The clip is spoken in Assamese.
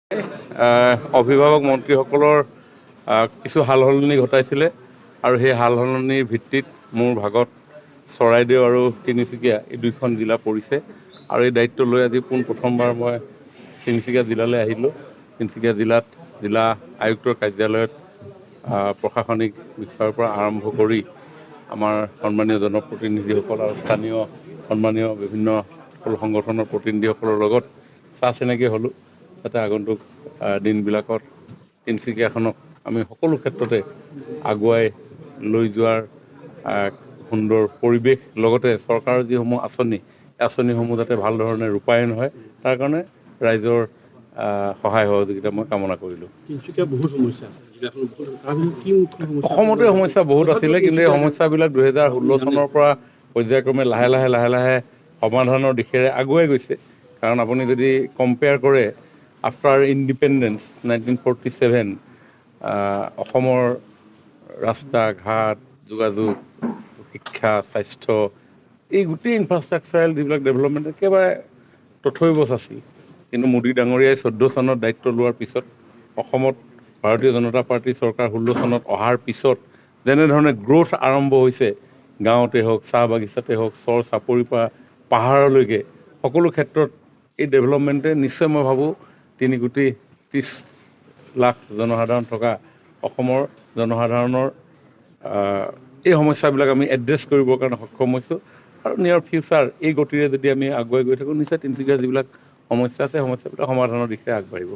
অভিভাৱক মন্ত্ৰীসকলৰ কিছু সালসলনি ঘটাইছিলে আৰু সেই সালসলনিৰ ভিত্তিত মোৰ ভাগত চৰাইদেউ আৰু তিনিচুকীয়া এই দুইখন জিলা পৰিছে আৰু এই দায়িত্ব লৈ আজি প্ৰথমবাৰ মই তিনিচুকীয়া জিলালৈ আহিলোঁ। তিনিচুকীয়া জিলাত জিলা আয়ুক্তৰ কাৰ্যালয়ত প্ৰশাসনিক বিষয়ৰ পৰা আৰম্ভ কৰি আমাৰ সন্মানীয় জনপ্ৰতিনিধিসকল আৰু স্থানীয় সন্মানীয় বিভিন্ন সংগঠনৰ প্ৰতিনিধিসকলৰ লগত চাহ চিনাকি হ'লোঁ, যাতে আগন্তুক দিনবিলাকত তিনিচুকীয়াখনক আমি সকলো ক্ষেত্ৰতে আগুৱাই লৈ যোৱাৰ সুন্দৰ পৰিৱেশ, লগতে চৰকাৰৰ যিসমূহ আঁচনি এই আঁচনিসমূহ যাতে ভাল ধৰণে ৰূপায়ণ হয় তাৰ কাৰণে ৰাইজৰ সহায় সহযোগিতা মই কামনা কৰিলোঁ। অসমতে সমস্যা বহুত আছিলে, কিন্তু এই সমস্যাবিলাক 2016 চনৰ পৰা পৰ্যায়ক্ৰমে লাহে লাহে সমাধানৰ দিশেৰে আগুৱাই গৈছে। কাৰণ আপুনি যদি কম্পেয়াৰ কৰে আফটাৰ ইণ্ডিপেণ্ডেঞ্চ 1947 অসমৰ ৰাস্তা ঘাট, যোগাযোগ, শিক্ষা, স্বাস্থ্য এই গোটেই ইনফ্ৰাষ্ট্ৰাকচাৰেল যিবিলাক ডেভেলপমেণ্ট একেবাৰে তথৈবচ আছিল। কিন্তু মোদী ডাঙৰীয়াই 14 চনত দায়িত্ব লোৱাৰ পিছত অসমত ভাৰতীয় জনতা পাৰ্টীৰ চৰকাৰ 16 চনত অহাৰ পিছত যেনেধৰণে গ্ৰ'থ আৰম্ভ হৈছে, গাঁৱতে হওক, চাহ বাগিচাতে হওক, চৰ চাপৰিৰ পৰা পাহাৰলৈকে সকলো ক্ষেত্ৰত এই ডেভেলপমেণ্টে নিশ্চয় মই ভাবোঁ 3 কোটি 30 লাখ জনসাধাৰণ থকা অসমৰ জনসাধাৰণৰ এই সমস্যাবিলাক আমি এড্ৰেছ কৰিবৰ কাৰণে সক্ষম হৈছোঁ। আৰু নিয়াৰ ফিউচাৰ এই গতিৰে যদি আমি আগুৱাই গৈ থাকোঁ, নিশ্চয় তিনিচুকীয়াৰ যিবিলাক সমস্যা আছে সমস্যাবিলাক সমাধানৰ দিশে আগবাঢ়িব।